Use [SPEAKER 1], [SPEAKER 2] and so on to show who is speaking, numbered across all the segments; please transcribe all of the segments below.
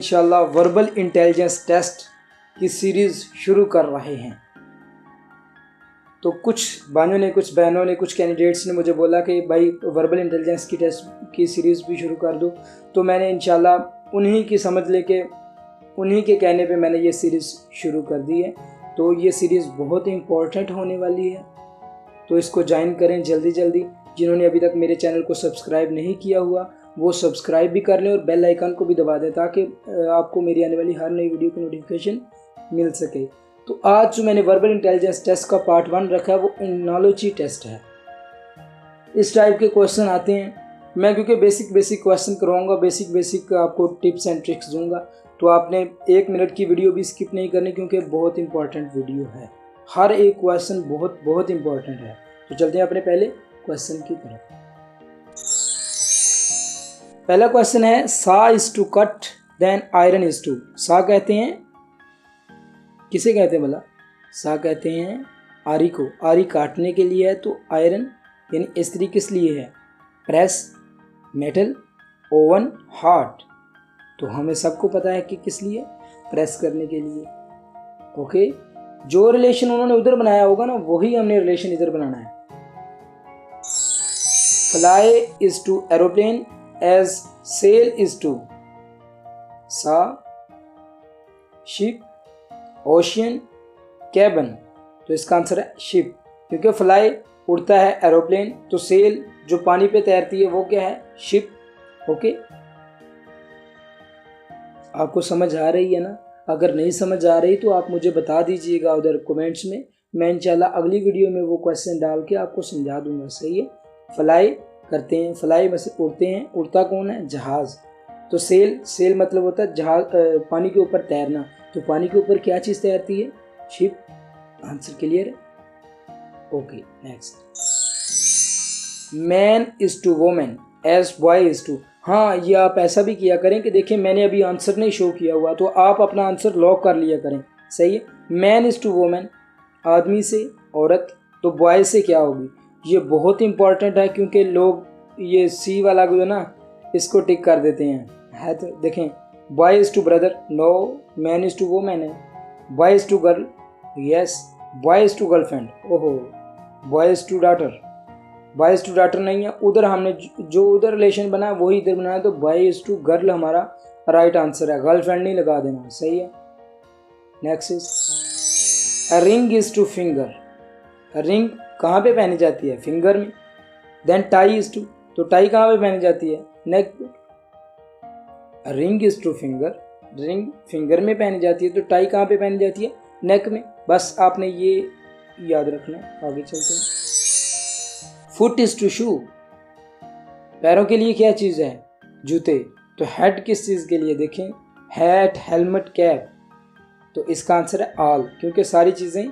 [SPEAKER 1] इंशाल्लाह verbal intelligence test की series शुरू कर रहे हैं। तो कुछ भाइयों ने, कुछ बहनों ने, कुछ कैंडिडेट्स ने मुझे बोला कि भाई वर्बल इंटेलिजेंस की टेस्ट की सीरीज़ भी शुरू कर दो। तो मैंने इंशाल्लाह उन्हीं की समझ लेके, उन्हीं के कहने पे मैंने ये सीरीज़ शुरू कर दी है। तो ये सीरीज़ बहुत ही इम्पोर्टेंट होने वाली है, तो इसको ज्वाइन करें जल्दी जल्दी। जिन्होंने अभी तक मेरे चैनल को सब्सक्राइब नहीं किया हुआ वो सब्सक्राइब भी कर लें और बेल आइकन को भी दबा दें ताकि आपको मेरी आने वाली हर नई वीडियो की नोटिफिकेशन मिल सके। तो आज जो मैंने वर्बल इंटेलिजेंस टेस्ट का पार्ट 1 रखा है वो एनालॉजी टेस्ट है। इस टाइप के क्वेश्चन आते हैं। मैं क्योंकि बेसिक क्वेश्चन करवाऊंगा, बेसिक आपको टिप्स एंड ट्रिक्स दूंगा, तो आपने 1 मिनट की वीडियो भी स्किप नहीं करनी क्योंकि बहुत इंपॉर्टेंट वीडियो है। हर एक क्वेश्चन बहुत इंपॉर्टेंट है। तो चलते हैं अपने पहले क्वेश्चन की तरफ। पहला क्वेश्चन है saw is to cut then iron is to. Saw कहते हैं, किसे कहते हैं भला? सा कहते हैं आरी को। आरी काटने के लिए है, तो आयरन यानी स्त्री किस लिए है? Press, metal, oven, heart. तो हमें सबको पता है कि किस लिए? प्रेस करने के लिए। ओके, जो रिलेशन उन्होंने उधर बनाया होगा ना वही हमने रिलेशन इधर बनाना है। Fly is to aeroplane as sail is to saw ship, ocean, cabin. तो इसका आंसर है शिप, क्योंकि फ्लाई उड़ता है एरोप्लेन, तो सेल जो पानी पे तैरती है वो क्या है? शिप। ओके, आपको समझ आ रही है ना? अगर नहीं समझ आ रही तो आप मुझे बता दीजिएगा उधर कमेंट्स में। मैं इंशाल्लाह अगली वीडियो में वो क्वेश्चन डाल के आपको समझा दूंगा। सही है, फ्लाई करते हैं, फ्लाई बस उड़ते हैं। उड़ता कौन है? जहाज। तो सेल मतलब होता है जहाज, पानी के ऊपर तैरना। तो पानी के ऊपर क्या चीज़ तैरती है? शिप। आंसर क्लियर है? Okay, next. Man is to women as boy is to. हाँ, ये आप ऐसा भी किया करें कि देखिए मैंने अभी आंसर नहीं शो किया हुआ, तो आप अपना आंसर लॉक कर लिया करें। सही है, मैन इज टू वोमेन, आदमी से औरत, तो बॉय से क्या होगी? ये बहुत इंपॉर्टेंट है क्योंकि लोग ये सी वाला जो ना इसको टिक कर देते हैं। तो देखें, boy is to brother, no, man is to women है। Boy is to girl, yes. Boy is to girlfriend, ओहो। Boy is to daughter, boy is to daughter नहीं है। उधर हमने जो उधर रिलेशन बना है वही इधर बनाया, तो बॉय इज टू गर्ल हमारा राइट आंसर है। गर्लफ्रेंड नहीं लगा देना। सही है, next is a ring is two finger. Ring कहाँ पे पहनी जाती है? फिंगर में। देन टाई इज टू, तो टाई कहाँ पे पहनी जाती है? नेक पे। Ring is two finger, ring finger में पहनी जाती है, तो टाई कहाँ पे पहनी जाती है? नेक में। बस आपने ये याद रखना। आगे चलते हैं। फुट इज टू शू, पैरों के लिए क्या चीज़ है? जूते। तो हेड किस चीज़ के लिए? देखें, हैट, हेलमेट, कैप। तो इसका आंसर है ऑल, क्योंकि सारी चीज़ें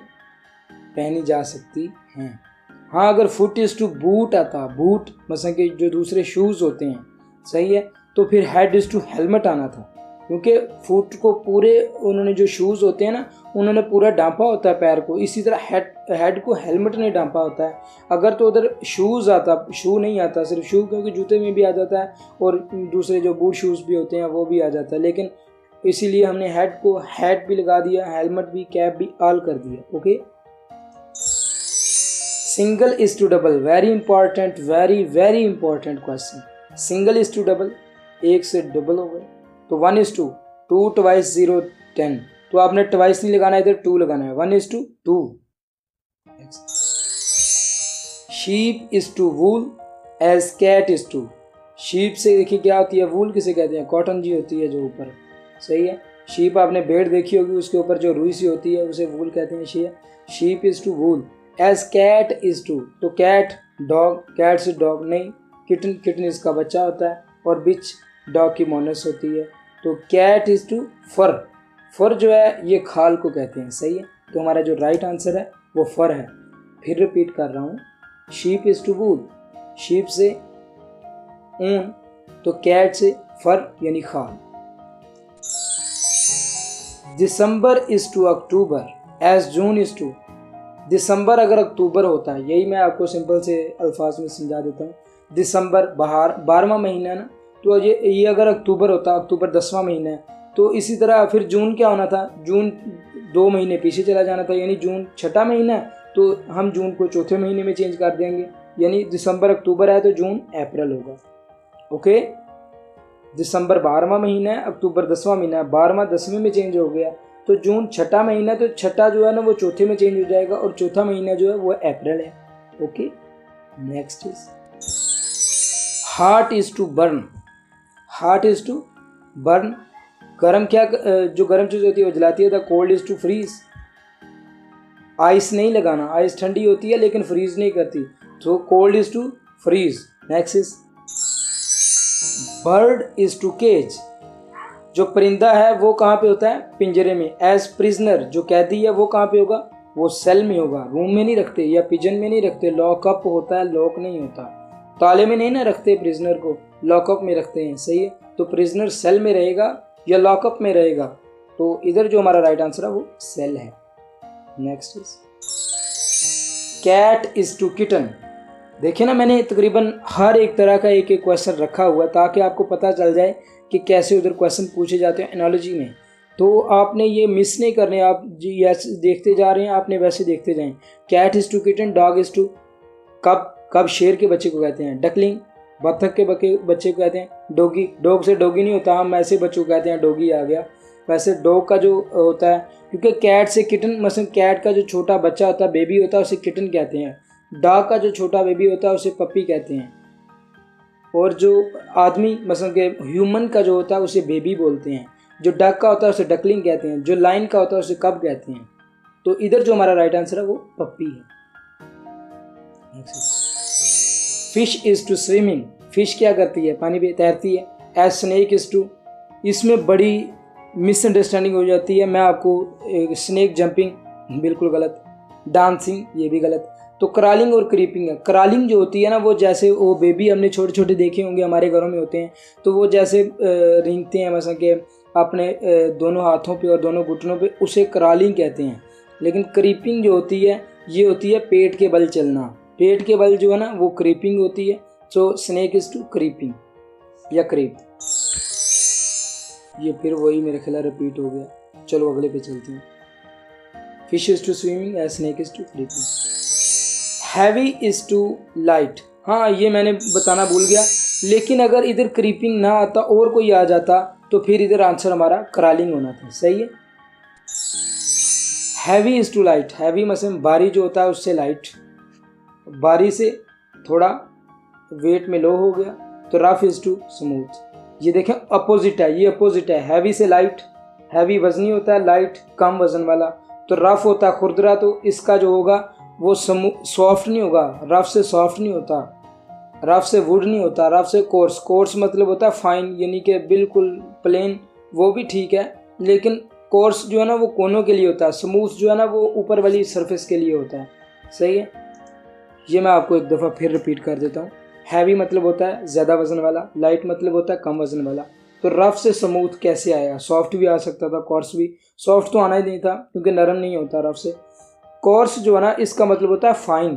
[SPEAKER 1] पहनी जा सकती हैं। हाँ, अगर फुट इज टू बूट आता, बूट मतलब कि जो दूसरे शूज़ होते हैं, सही है, तो फिर हेड इज टू हेलमेट आना था, क्योंकि फुट को पूरे उन्होंने जो शूज़ होते हैं ना उन्होंने पूरा डांपा होता है पैर को। इसी तरह हेड को हेलमेट नहीं डांपा होता है। अगर तो उधर शूज़ आता, शू नहीं आता, सिर्फ शू, क्योंकि जूते में भी आ जाता है और दूसरे जो बूट शूज़ भी होते हैं वो भी आ जाता है, लेकिन इसीलिए हमने हेड को हेड भी लगा दिया, हेलमेट भी, कैप भी, ऑल कर दिया। Okay, single is to double, very important, very important question. Single is to double, एक से डबल हो गए, तो 1 इज टू, 2 ट्वाइस 0 10, तो आपने ट्वाइस नहीं लगाना, इधर 2 लगाना है। 1 is to 2। Sheep is to wool as cat is to. Sheep से देखिए क्या होती है? वूल किसे कहते हैं? कॉटन जी होती है जो ऊपर। सही है, शीप आपने भेड़ देखी होगी, उसके ऊपर जो रुई सी होती है उसे वूल कहते हैं। Sheep is to wool as cat is to, तो कैट डॉग, कैट से डॉग नहीं, किटन इसका बच्चा होता है, और बिच डॉग की मोनस होती है। तो कैट इज टू फर, फर जो है ये खाल को कहते हैं। सही है, तो हमारा जो राइट आंसर है वो फर है। फिर रिपीट कर रहा हूँ, sheep is to wool, sheep से ऊन, तो कैट से फर यानी खाल। December is to October as June is to. दिसंबर अगर अक्टूबर होता है, यही मैं आपको सिंपल से अल्फाज में समझा देता हूँ। दिसंबर बाहर 12वां महीना है ना, तो ये अगर अक्टूबर होता, अक्टूबर 10वां महीना है, तो इसी तरह फिर जून क्या होना था, जून 2 महीने पीछे चला जाना था, यानी जून छठा महीना है तो हम जून को चौथे महीने में चेंज कर देंगे, यानी दिसंबर अक्टूबर है तो जून अप्रैल होगा। ओके, दिसंबर 12वां महीना है, अक्टूबर 10वां महीना है, 12वां 10वें में चेंज हो गया, तो जून छठा महीना है तो छठा जो है ना वो चौथे में चेंज हो जाएगा और चौथा महीना जो है वो अप्रैल है। Okay, next is heart is to burn. Heart is to burn, गर्म क्या, जो गर्म चीज़ होती है वो जलाती है। The cold is to freeze, ice नहीं लगाना, आइस ठंडी होती है लेकिन फ्रीज नहीं करती, तो cold is to freeze. Next is bird is to cage, जो परिंदा है वो कहाँ पे होता है, पिंजरे में। एज प्रिजनर, जो कैदी है वो कहाँ पे होगा, वो सेल में होगा, रूम में नहीं रखते या पिजन में नहीं रखते, लॉकअप होता है, लॉक नहीं होता, ताले में नहीं ना रखते प्रिजनर को, लॉकअप में रखते हैं। सही है, तो प्रिजनर सेल में रहेगा या लॉकअप में रहेगा, तो इधर जो हमारा राइट आंसर है वो सेल है। Next is cat is to kitten. देखिए ना, मैंने तकरीबन हर एक तरह का एक एक क्वेश्चन रखा हुआ है ताकि आपको पता चल जाए कि कैसे उधर क्वेश्चन पूछे जाते हैं एनालॉजी में, तो आपने ये मिस नहीं करने, आप जी ऐसे देखते जा रहे हैं, आपने वैसे देखते जाएं। Cat is to kitten, dog is to cub, cub शेर के बच्चे को कहते हैं, डकलिंग बत्तख के बच्चे को कहते हैं डोगी, डॉग से डोगी नहीं होता, हम ऐसे बच्चों को कहते हैं डोगी आ गया। वैसे डॉग का जो होता है, क्योंकि कैट से किटन, मतलब कैट का जो छोटा बच्चा होता है, बेबी होता है, उसे किटन कहते हैं। डॉग का जो छोटा बेबी होता है उसे पप्पी कहते हैं, और जो आदमी मतलब के ह्यूमन का जो होता है उसे बेबी बोलते हैं, जो डक का होता है उसे डकलिंग कहते हैं, जो लाइन का होता है उसे कब कहते हैं। तो इधर जो हमारा राइट आंसर है वो पप्पी है। Fish is to swimming, fish क्या करती है, पानी में तैरती है। एज स्नेक इज टू, इसमें बड़ी मिसअंडरस्टैंडिंग हो जाती है, मैं आपको स्नेक जंपिंग बिल्कुल गलत, डांसिंग ये भी गलत। तो क्रॉलिंग और क्रीपिंग है। क्रॉलिंग जो होती है ना वो जैसे वो बेबी हमने छोटे छोटे देखे होंगे हमारे घरों में होते हैं, तो वो जैसे रेंगते हैं मतलब कि अपने दोनों हाथों पे और दोनों घुटनों पे, उसे क्रॉलिंग कहते हैं। लेकिन क्रीपिंग जो होती है ये होती है पेट के बल चलना, पेट के बल जो है ना वो क्रीपिंग होती है। सो स्नेक इज टू क्रीपिंग या क्रीप। ये फिर वही मेरे ख्याल रिपीट हो गया, चलो अगले पे चलते हैं। Fish is to swimming as snake is to creeping. Heavy is to light, हाँ ये मैंने बताना भूल गया, लेकिन अगर इधर क्रीपिंग ना आता और कोई आ जाता तो फिर इधर आंसर हमारा क्रॉलिंग होना था। सही है, heavy is to light, heavy मतलब भारी जो होता है उससे लाइट, भारी से थोड़ा वेट में लो हो गया, तो रफ इज टू स्मूथ। ये देखें अपोजिट है, ये अपोजिट है, हैवी से लाइट, हैवी वजनी होता है, लाइट कम वजन वाला, तो रफ होता है खुरदरा, तो इसका जो होगा वो सॉफ्ट नहीं होगा, रफ से सॉफ्ट नहीं होता, रफ से वुड नहीं होता, रफ से कोर्स, कोर्स मतलब होता है फाइन, यानी कि बिल्कुल प्लेन, वो भी ठीक है, लेकिन कोर्स जो है ना वो कोनों के लिए होता है, स्मूथ जो है ना वो ऊपर वाली सरफेस के लिए होता है। सही है, ये मैं आपको एक दफ़ा फिर रिपीट कर देता हूँ। हैवी मतलब होता है ज़्यादा वजन वाला, लाइट मतलब होता है कम वजन वाला। तो रफ से स्मूथ कैसे आया, सॉफ्ट भी आ सकता था, कोर्स भी, सॉफ्ट तो आना ही नहीं था क्योंकि नरम नहीं होता रफ से। कोर्स जो है ना इसका मतलब होता है फाइन,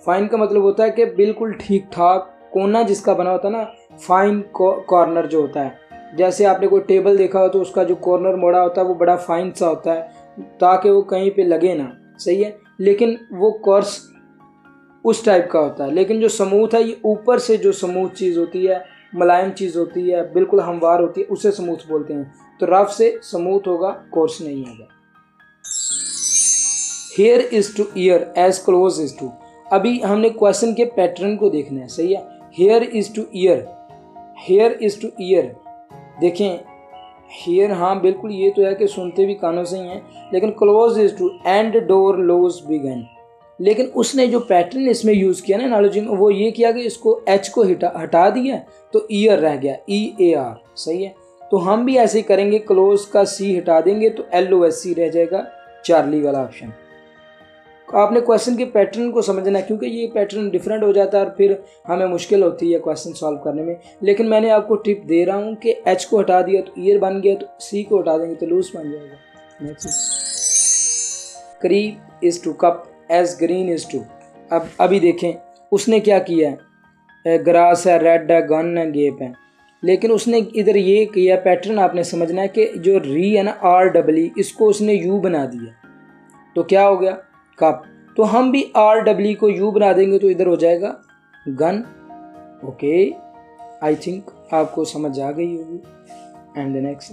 [SPEAKER 1] फाइन का मतलब होता है कि बिल्कुल ठीक ठाक, कोना जिसका बना होता है ना, फाइन कॉर्नर जो होता है, जैसे आपने कोई टेबल देखा हो तो उसका जो कॉर्नर मोड़ा होता है वो बड़ा फाइन सा होता है ताकि वो कहीं पे लगे ना। सही है, लेकिन वो कोर्स उस टाइप का होता है, लेकिन जो स्मूथ है ये ऊपर से जो स्मूथ चीज़ होती है, मुलायम चीज़ होती है, बिल्कुल हमवार होती है, उसे स्मूथ बोलते हैं। तो रफ से स्मूथ होगा, कोर्स नहीं होगा। Hair is to ear as close is to, अभी हमने क्वेश्चन के पैटर्न को देखना है। सही है, hair is to year, hair is to year, देखें हेयर, हाँ बिल्कुल ये तो है कि सुनते भी कानों से ही हैं, लेकिन close is to and door lose begin, लेकिन उसने जो पैटर्न इसमें यूज़ किया ना एनालॉजी में, वो ये किया कि इसको एच को हटा दिया तो ईयर रह गया, EAR। सही है, तो हम भी ऐसे ही करेंगे, क्लोज का C हटा देंगे तो LOSC रह जाएगा, चार्ली वाला ऑप्शन। आपने क्वेश्चन के पैटर्न को समझना है क्योंकि ये पैटर्न डिफरेंट हो जाता है और फिर हमें मुश्किल होती है क्वेश्चन सॉल्व करने में। लेकिन मैंने आपको टिप दे रहा हूँ कि H को हटा दिया तो ईयर बन गया, तो C को हटा देंगे तो लूज बन जाएगा। Next, creep is to cup as green is to. अब अभी देखें उसने क्या किया है, ग्रास है, रेड है, गन है, गेप है। लेकिन उसने इधर ये किया, पैटर्न आपने समझना है कि जो री है ना REE, इसको उसने यू बना दिया, तो क्या हो गया कप। तो हम भी REE को यू बना देंगे तो इधर हो जाएगा गन। ओके, आई थिंक आपको समझ आ गई होगी। And the next,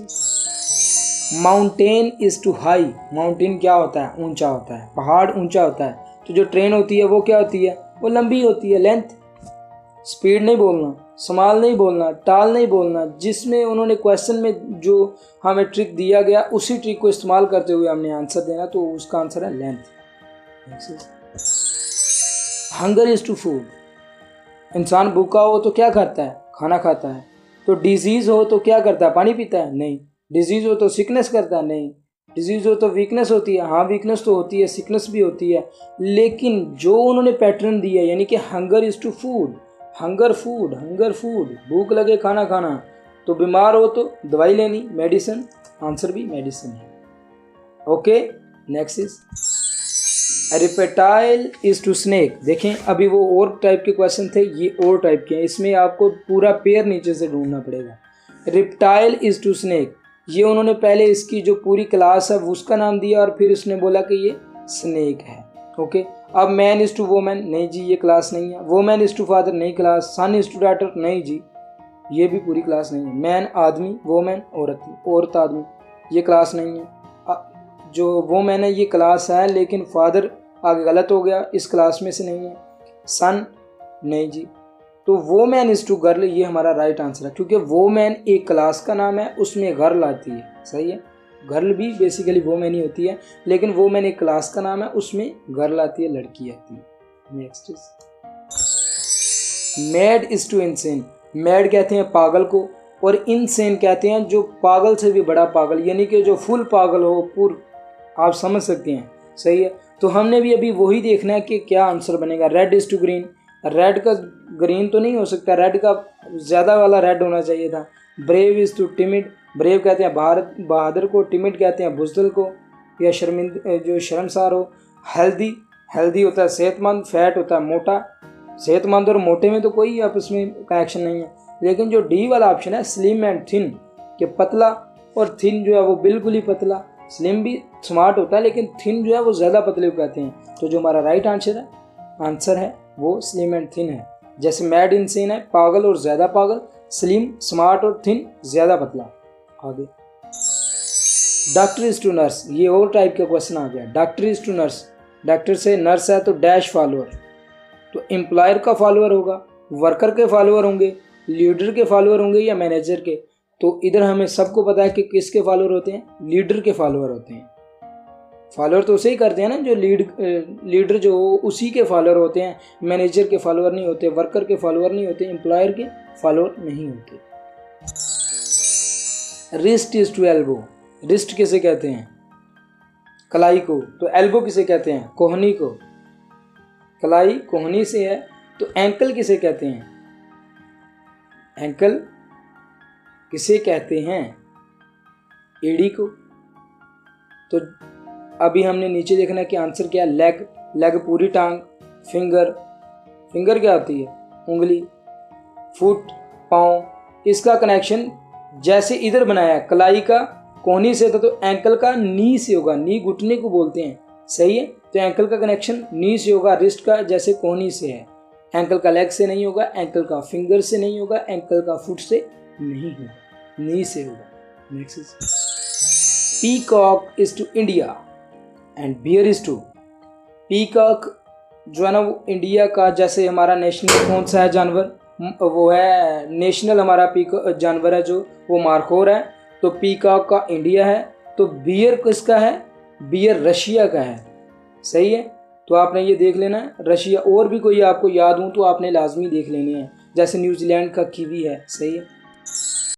[SPEAKER 1] mountain is to high. Mountain क्या होता है? ऊंचा होता है, पहाड़ ऊंचा होता है। तो जो ट्रेन होती है वो क्या होती है? वो लंबी होती है, लेंथ। स्पीड नहीं बोलना, स्मॉल नहीं बोलना, टाल नहीं बोलना। जिसमें उन्होंने क्वेश्चन में जो हमें ट्रिक दिया गया उसी ट्रिक को इस्तेमाल करते हुए हमने आंसर देना, तो उसका आंसर है length. Hunger is to food. इंसान भूखा हो तो क्या करता है? खाना खाता है। तो डिजीज हो तो क्या करता है? पानी पीता है? नहीं। डिजीज हो तो सिकनेस करता है? नहीं। डिजीज हो तो वीकनेस होती है? हाँ, वीकनेस तो होती है, सिकनेस भी होती है। लेकिन जो उन्होंने पैटर्न दिया, यानी कि hunger is to food, hunger food, hunger food, भूख लगे खाना खाना, तो बीमार हो तो दवाई लेनी, मेडिसिन। आंसर भी मेडिसिन है। Okay, next is reptile is to snake. देखें, अभी वो और टाइप के क्वेश्चन थे, ये और टाइप के हैं। इसमें आपको पूरा पेयर नीचे से ढूंढना पड़ेगा। रेप्टाइल इज टू स्नेक, ये उन्होंने पहले इसकी जो पूरी क्लास है उसका नाम दिया और फिर उसने बोला कि ये स्नेक है। ओके, अब मैन इज टू वोमैन, नहीं जी ये क्लास नहीं है। वोमैन इज टू फादर, नहीं class. Son is to daughter, नहीं जी ये भी पूरी क्लास नहीं है। मैन आदमी, वोमैन औरत, औरत आदमी, ये क्लास नहीं है। जो वोमैन है ये क्लास है, लेकिन फादर आगे गलत हो गया, इस क्लास में से नहीं है। सन नहीं जी। तो वोमैन इज टू गर्ल, ये हमारा राइट आंसर है, क्योंकि वोमैन एक क्लास का नाम है, उसमें गर्ल आती है। सही है, गर्ल भी बेसिकली वोमैन ही होती है, लेकिन वोमैन एक क्लास का नाम है, उसमें गर्ल आती है, लड़की आती है। Next is mad is to insane. Mad कहते हैं पागल को, और इनसेन कहते हैं जो पागल से भी बड़ा पागल, यानी कि जो फुल पागल हो, पूर, आप समझ सकते हैं। सही है, तो हमने भी अभी वही देखना है कि क्या आंसर बनेगा। Red is to green, red का ग्रीन तो नहीं हो सकता, रेड का ज़्यादा वाला रेड होना चाहिए था। Brave is to timid, brave कहते हैं बहादुर को, टिमिड कहते हैं बुज़दिल को या जो शर्मसार हो। हेल्दी, हेल्दी होता है सेहतमंद, फैट होता है मोटा। सेहतमंद और मोटे में तो कोई आपस में कनेक्शन नहीं है। लेकिन जो डी वाला ऑप्शन है स्लिम एंड थिन, कि पतला और थिन जो है वो बिल्कुल ही पतला। स्लिम भी स्मार्ट होता है, लेकिन थिन जो है वो ज़्यादा पतले को कहते हैं। तो जो हमारा राइट आंसर है वो स्लिम एंड थिन है। जैसे मैड इनसेन है पागल और ज़्यादा पागल, स्लिम स्मार्ट और थिन ज़्यादा पतला। आगे डॉक्टर इज टू नर्स, ये और टाइप का क्वेश्चन आ गया। Doctor is to nurse, doctor से नर्स है तो डैश फॉलोअर, तो एम्प्लॉयर का फॉलोअर होगा, वर्कर के फॉलोअर होंगे, लीडर के फॉलोअर होंगे या मैनेजर के। तो इधर हमें सबको पता है कि किसके फॉलोअर होते हैं? लीडर के फॉलोअर होते हैं। फॉलोअर तो उसे ही करते हैं ना, जो लीडर जो उसी के फॉलोअर होते हैं। मैनेजर के फॉलोअर नहीं होते, वर्कर के फॉलोअर नहीं होते, एम्प्लॉयर के फॉलोअर नहीं होते। Wrist is to elbow, wrist किसे कहते हैं? कलाई को। तो एल्बो किसे कहते हैं? कोहनी को। कलाई कोहनी से है, तो एंकल किसे कहते हैं? एंकल किसे कहते हैं? एड़ी को। तो अभी हमने नीचे देखना है कि आंसर क्या है। लेग, लेग पूरी टांग। फिंगर, फिंगर क्या होती है? उंगली। फुट, पाँव। इसका कनेक्शन जैसे इधर बनाया कलाई का कोहनी से था, तो एंकल का नी से होगा। नी घुटने को बोलते हैं, सही है। तो एंकल का कनेक्शन नी से होगा, रिस्ट का जैसे कोहनी से है। एंकल का लेग से नहीं होगा, एंकल का फिंगर से नहीं होगा, एंकल का फुट से नहीं होगा, नी से होगा। Next is peacock is to India and bear is to. Peacock जो है ना वो इंडिया का, जैसे हमारा नेशनल कौन सा है जानवर, वो है नेशनल हमारा पीकॉक जानवर है जो, वो मार्कोर है। तो पीकॉक का इंडिया है। तो बियर किसका है? बियर रशिया का है, सही है। तो आपने ये देख लेना है रशिया। और भी कोई आपको याद हो तो आपने लाजमी देख लेने हैं, जैसे न्यूजीलैंड का कीवी है, सही है।